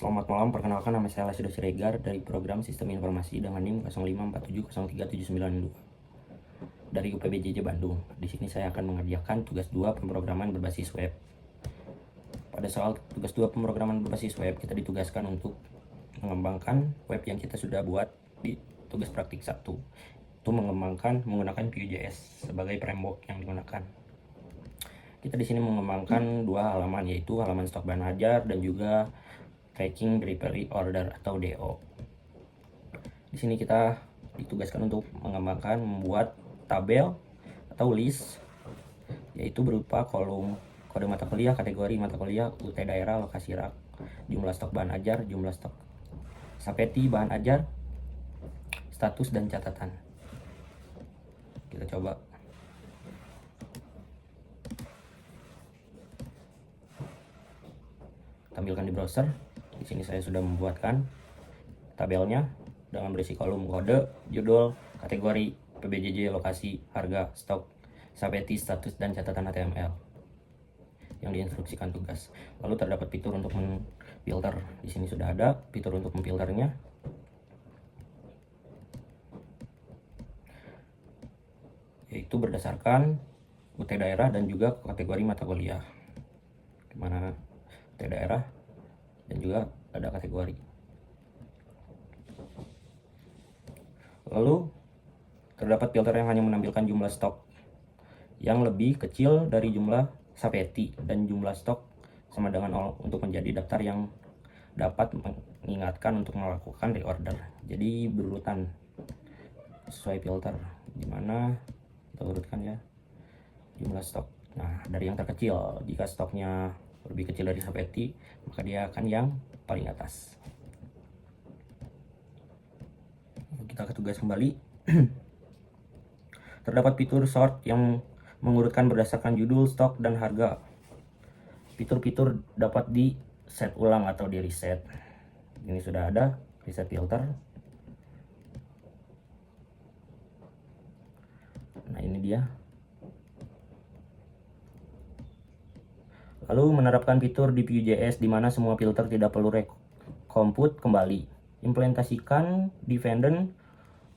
Selamat malam, perkenalkan nama saya Lasido Siregar dari program Sistem Informasi dengan NIM 0547037792 dari UPBJJ Bandung. Di sini saya akan mengerjakan tugas 2 pemrograman berbasis web. Pada soal tugas 2 pemrograman berbasis web, kita ditugaskan untuk mengembangkan web yang kita sudah buat di tugas praktik 1. Itu mengembangkan menggunakan Vue.js sebagai framework yang digunakan. Kita di sini mengembangkan dua halaman, yaitu halaman stok bahan ajar dan juga tracking delivery order atau DO. Di sini kita ditugaskan untuk mengembangkan membuat tabel atau list, yaitu berupa kolom kode mata kuliah, kategori mata kuliah, UT daerah, lokasi rak, jumlah stok bahan ajar, jumlah stok sapeti bahan ajar, status dan catatan. Kita coba. Tampilkan di browser. Di sini saya sudah membuatkan tabelnya dengan berisi kolom kode, judul, kategori, PBJJ, lokasi, harga, stok, sapeti, status, dan catatan HTML yang diinstruksikan tugas. Lalu terdapat fitur untuk memfilter. Di sini sudah ada fitur untuk memfilternya. Yaitu berdasarkan UT daerah dan juga kategori mata kuliah. Dimana UT daerah dan juga ada kategori. Lalu terdapat filter yang hanya menampilkan jumlah stok yang lebih kecil dari jumlah sapeti dan jumlah stok sama dengan 0 untuk menjadi daftar yang dapat mengingatkan untuk melakukan reorder. Jadi berurutan sesuai filter, dimana kita urutkan ya jumlah stok. Nah, dari yang terkecil, jika stoknya lebih kecil dari sapeti, maka dia akan yang paling atas. Kita ke tugas kembali. Terdapat fitur sort yang mengurutkan berdasarkan judul, stok, dan harga. Fitur-fitur dapat di set ulang atau di reset. Ini sudah ada reset filter. Nah, ini dia. Lalu menerapkan fitur di Vue.js di mana semua filter tidak perlu recompute kembali. Implementasikan dependent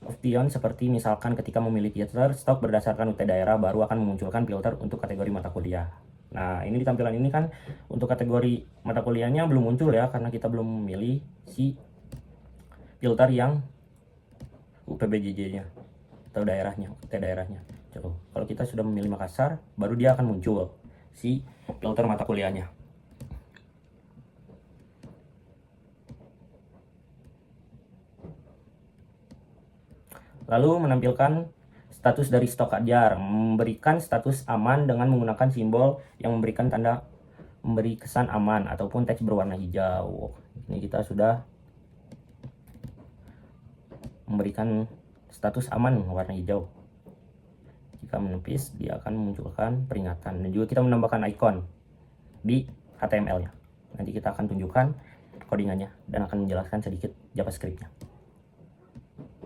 option seperti misalkan ketika memilih filter stok berdasarkan UT daerah baru akan memunculkan filter untuk kategori mata kuliah. Nah, ini di tampilan ini kan untuk kategori mata kuliahnya belum muncul ya, karena kita belum memilih si filter yang UPBJJ-nya atau daerahnya, UT daerahnya. Coba, kalau kita sudah memilih Makassar, baru dia akan muncul si filter mata kuliahnya. Lalu menampilkan status dari stok ajar, memberikan status aman dengan menggunakan simbol yang memberikan tanda memberi kesan aman ataupun teks berwarna hijau. Ini kita sudah memberikan status aman warna hijau. Jika menepis, dia akan memunculkan peringatan. Dan juga kita menambahkan icon di HTML-nya. Nanti kita akan tunjukkan codingannya dan akan menjelaskan sedikit JavaScript-nya.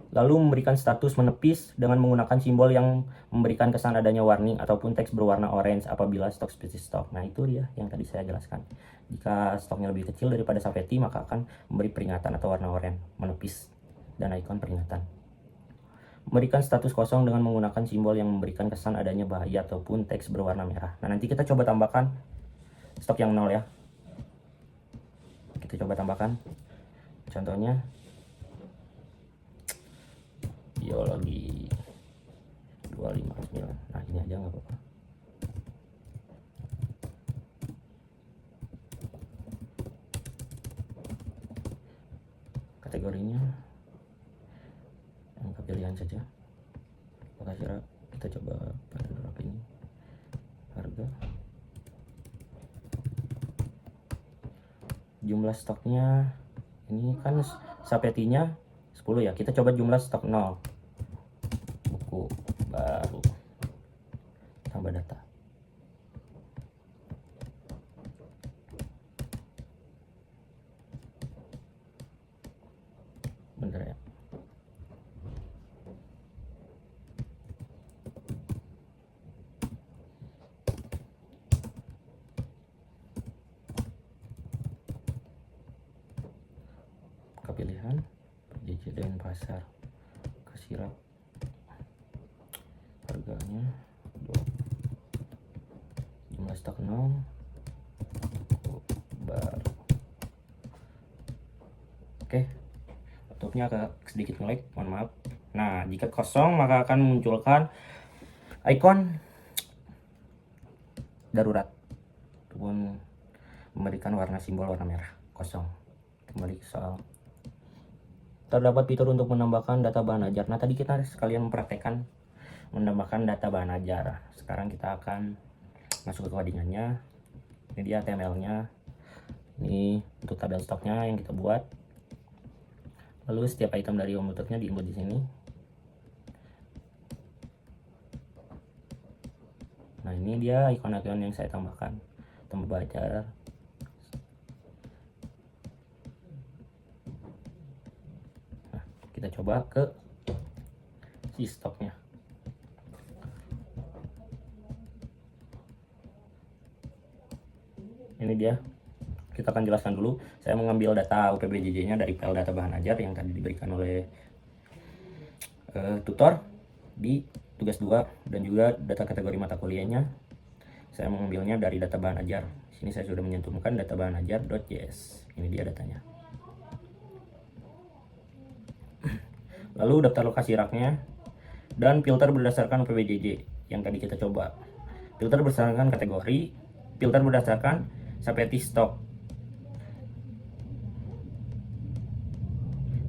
Lalu memberikan status menepis dengan menggunakan simbol yang memberikan kesan adanya warning ataupun teks berwarna orange apabila stok spesies stok. Nah, itu dia yang tadi saya jelaskan. Jika stoknya lebih kecil daripada sapeti, maka akan memberi peringatan atau warna oranye menepis dan ikon peringatan. Memberikan status kosong dengan menggunakan simbol yang memberikan kesan adanya bahaya ataupun teks berwarna merah. Nah, nanti kita coba tambahkan stok yang 0 ya. Kita coba tambahkan. Contohnya biologi 259. Nah, ini aja nggak apa-apa. Kategorinya yang pilihan saja. Lokasi kita coba pada drop ini. Harga. Jumlah stoknya ini kan sapetinya 10 ya. Kita coba jumlah stok 0. Buku baru. Tambah data. Bener ya. Pilihan PJJ Denpasar, Kasirap, harganya jumlah stok 0, baru. Oke, laptopnya agak sedikit nge-lag, mohon maaf. Nah, jika kosong maka akan memunculkan icon darurat ataupun memberikan warna simbol warna merah kosong. Kembali ke soal. Terdapat fitur untuk menambahkan data bahan ajar. Nah, tadi kita sekalian mempraktekkan menambahkan data bahan ajar. Sekarang kita akan masuk ke codingannya. Ini dia HTML-nya. Ini untuk tabel stoknya yang kita buat. Lalu setiap item dari komputernya diinput di sini. Nah, ini dia ikon-ikon yang saya tambahkan. Tambah baca. Nah, kita coba ke si stoknya. Ini dia. Kita akan jelaskan dulu. Saya mengambil data UPBJJ-nya dari file data bahan ajar yang tadi diberikan oleh tutor di tugas 2, dan juga data kategori mata kuliahnya saya mengambilnya dari data bahan ajar. Sini saya sudah menyentumkan data bahan ajar.js. Ini dia datanya. Lalu daftar lokasi raknya dan filter berdasarkan UPBJJ yang tadi kita coba. Filter berdasarkan kategori, filter berdasarkan seperti stok.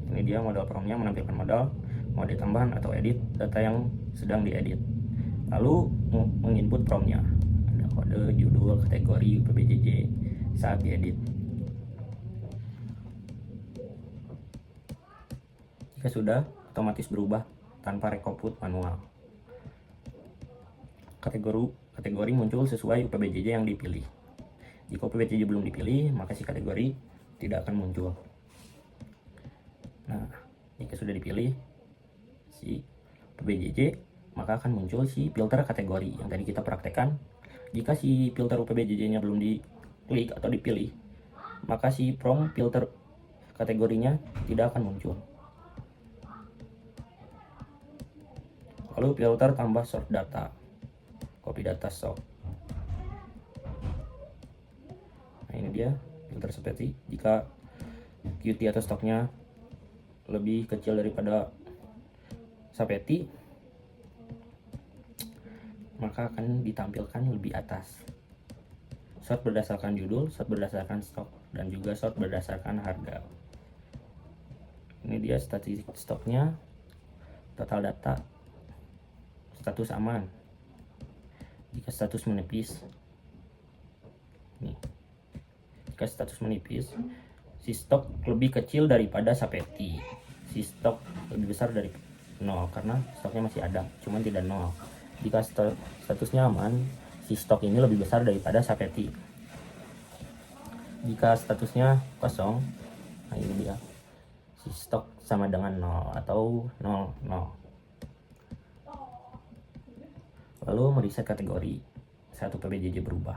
Ini dia modal promnya, menampilkan modal, mau tambahan atau edit data yang sedang diedit. Lalu menginput promnya, ada kode, judul, kategori, UPBJJ saat diedit. Jika sudah, otomatis berubah tanpa recompute manual. Kategori muncul sesuai UPBJJ yang dipilih. Jika UPBJJ belum dipilih, maka si kategori tidak akan muncul. Nah, jika sudah dipilih si UPBJJ, maka akan muncul si filter kategori yang tadi kita praktekkan. Jika si filter UPBJJ-nya belum diklik atau dipilih, maka si prom filter kategorinya tidak akan muncul. Lalu filter tambah sort data, copy data sort. Nah, ini dia filter seperti jika QT atau stoknya lebih kecil daripada Sapeti, maka akan ditampilkan lebih atas. Sort berdasarkan judul, sort berdasarkan stok, dan juga sort berdasarkan harga. Ini dia statistik stoknya, total data, status aman. Jika status menipis, nih, jika status menipis, si stok lebih kecil daripada Sapeti. Si stok lebih besar dari 0 karena stoknya masih ada, cuman tidak 0. Jika statusnya aman, si stok ini lebih besar daripada Sapeti. Jika statusnya kosong, nah ini dia, si stok sama dengan 0 atau 0, 0. Lalu mereset kategori, satu PBJJ berubah.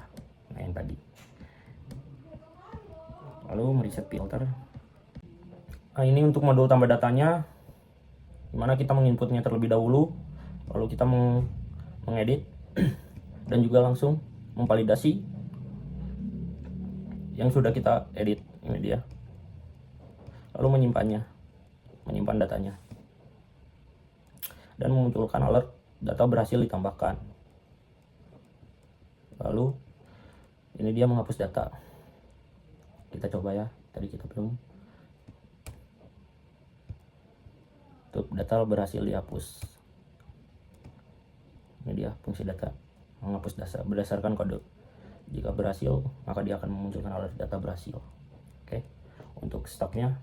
Nah, yang tadi. Lalu mereset filter. Nah, ini untuk modul tambah datanya, dimana kita menginputnya terlebih dahulu, lalu kita mengedit dan juga langsung memvalidasi yang sudah kita edit. Ini dia. Lalu menyimpan datanya, dan memunculkan alert data berhasil ditambahkan. Lalu ini dia menghapus data. Kita coba ya, tadi kita belum. Tuh, data berhasil dihapus. Ini dia fungsi data, menghapus data berdasarkan kode. Jika berhasil, maka dia akan memunculkan alert data berhasil. Oke, untuk stoknya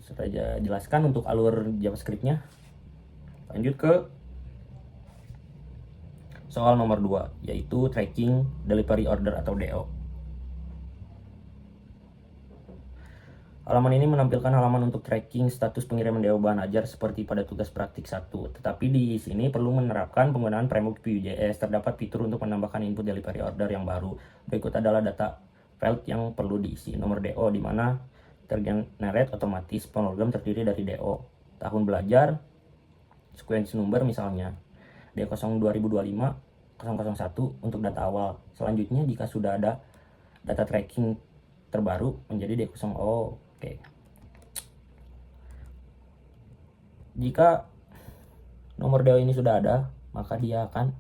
sudah jelaskan untuk alur JavaScript-nya. Lanjut ke soal nomor 2, yaitu tracking delivery order atau DO. Halaman ini menampilkan halaman untuk tracking status pengiriman DO bahan ajar seperti pada tugas praktik 1. Tetapi di sini perlu menerapkan penggunaan framework Vue.js. Terdapat fitur untuk menambahkan input delivery order yang baru. Berikut adalah data field yang perlu diisi. Nomor DO di mana tergenerate otomatis. Program terdiri dari DO, tahun belajar, sequence number misalnya D0 2025 001 untuk data awal. Selanjutnya jika sudah ada data tracking terbaru menjadi D0. Oke. Jika nomor DO ini sudah ada, maka dia akan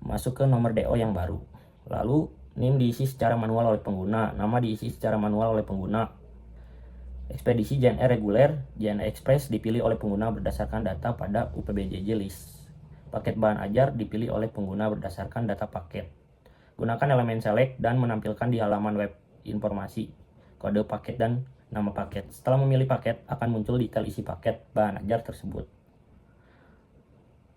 masuk ke nomor DO yang baru. Lalu NIM diisi secara manual oleh pengguna, nama diisi secara manual oleh pengguna. Ekspedisi JNE reguler, JNE Express dipilih oleh pengguna berdasarkan data pada UPBJJ list. Paket bahan ajar dipilih oleh pengguna berdasarkan data paket. Gunakan elemen select dan menampilkan di halaman web informasi, kode paket dan nama paket. Setelah memilih paket, akan muncul detail isi paket bahan ajar tersebut.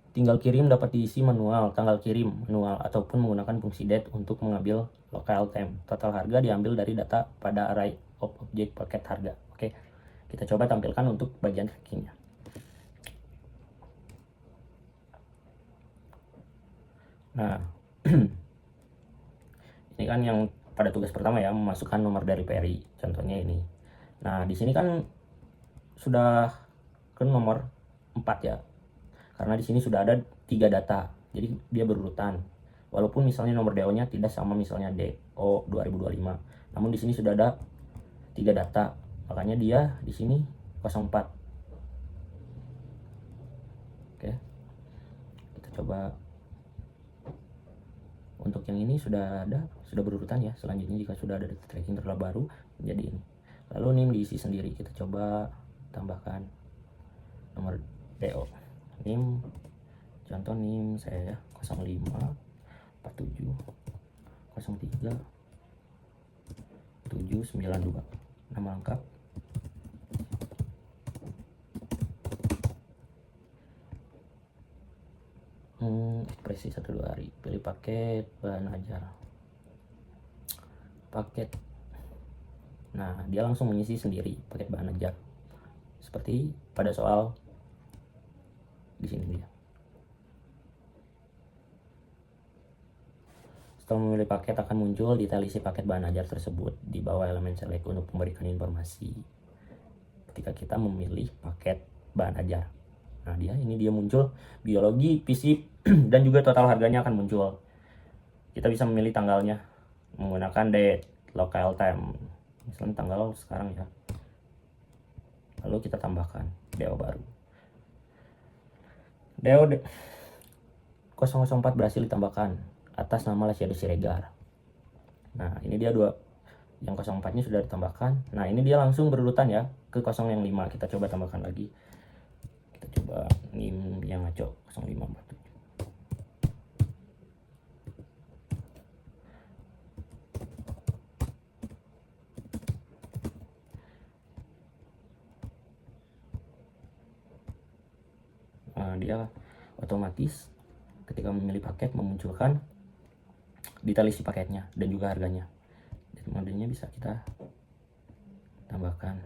Tinggal kirim dapat diisi manual, tanggal kirim manual, ataupun menggunakan fungsi date untuk mengambil local time. Total harga diambil dari data pada array of object paket harga. Oke, kita coba tampilkan untuk bagian trackingnya. Nah, ini kan yang pada tugas pertama ya, memasukkan nomor dari peri. Contohnya ini. Nah, di sini kan sudah ke nomor 4 ya. Karena di sini sudah ada 3 data. Jadi dia berurutan. Walaupun misalnya nomor DO-nya tidak sama misalnya DO 2025. Namun di sini sudah ada 3 data. Makanya dia di sini 04. Oke. Kita coba. Untuk yang ini sudah ada, sudah berurutan ya. Selanjutnya jika sudah ada data tracking terbaru menjadi ini. Lalu NIM diisi sendiri. Kita coba tambahkan nomor DO. NIM, contoh NIM saya ya 05 47 03 792. Nama lengkap ekspresi 1-2 hari. Pilih paket bahan ajar, paket. Nah, dia langsung mengisi sendiri paket bahan ajar seperti pada soal di sini dia. Setelah memilih paket, akan muncul detail isi paket bahan ajar tersebut di bawah elemen select untuk memberikan informasi ketika kita memilih paket bahan ajar. Nah, dia muncul biologi, fisip, dan juga total harganya akan muncul. Kita bisa memilih tanggalnya menggunakan date, local time, misalnya tanggal sekarang ya. Lalu kita tambahkan DO baru. DO 004 berhasil ditambahkan atas nama Lasiado Siregar. Nah, ini dia yang 04-nya sudah ditambahkan. Nah, ini dia langsung berurutan ya ke 05. Kita coba tambahkan lagi. Kita coba NIM yang ngaco 0547. Nah, dia otomatis ketika memilih paket memunculkan detail isi paketnya dan juga harganya. Dan modenya bisa kita tambahkan,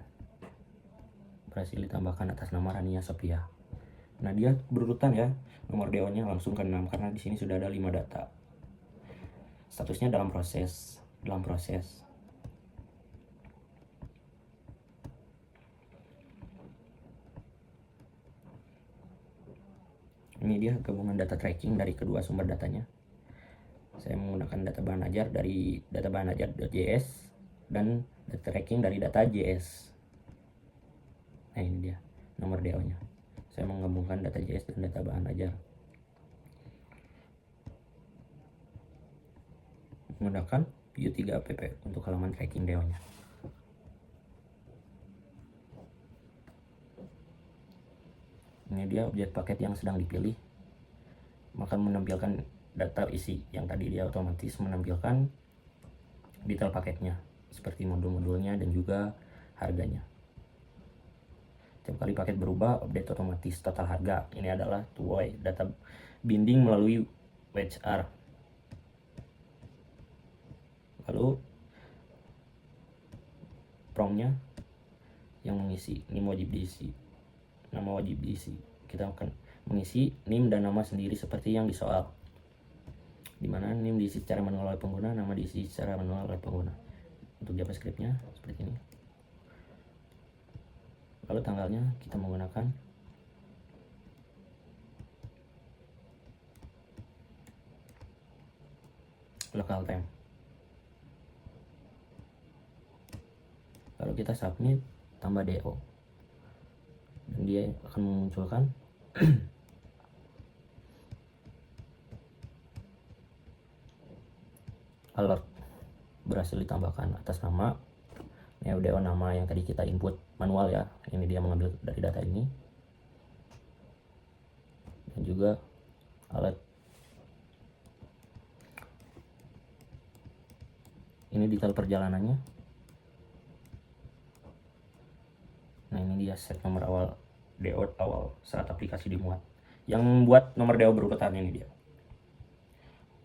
berhasil ditambahkan atas nama Rania Sophia. Nah, dia berurutan ya, nomor DO-nya langsung ke 6 karena di sini sudah ada 5 data. Statusnya dalam proses. Ini dia gabungan data tracking dari kedua sumber datanya. Saya menggunakan data bahan ajar dari data bahan ajar.js dan data tracking dari data JS. Nah, ini dia nomor DO-nya. Saya menggabungkan data JS dan data bahan ajar menggunakan Vue 3 app untuk halaman tracking DO-nya. Ini dia objek paket yang sedang dipilih, maka menampilkan data isi yang tadi. Dia otomatis menampilkan detail paketnya seperti modul-modulnya dan juga harganya. Setiap kali paket berubah, update otomatis total harga. Ini adalah two-way data binding melalui WHR. Lalu prompt-nya yang mengisi, ini wajib diisi, nama wajib diisi. Kita akan mengisi NIM dan nama sendiri seperti yang di soal, dimana NIM diisi secara manual oleh pengguna, nama diisi secara manual oleh pengguna. Untuk JavaScript-nya seperti ini. Lalu tanggalnya kita menggunakan local time. Lalu kita submit, tambah DO, dan dia akan memunculkan alert berhasil ditambahkan atas nama NeoDO, nama yang tadi kita input manual ya. Ini dia mengambil dari data ini, dan juga alert ini detail perjalanannya. Nah, ini dia set nomor awal DO awal saat aplikasi dimuat. Yang membuat nomor DO berurutan ini dia.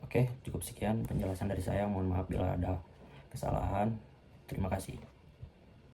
Oke, cukup sekian penjelasan dari saya. Mohon maaf bila ada kesalahan. Terima kasih.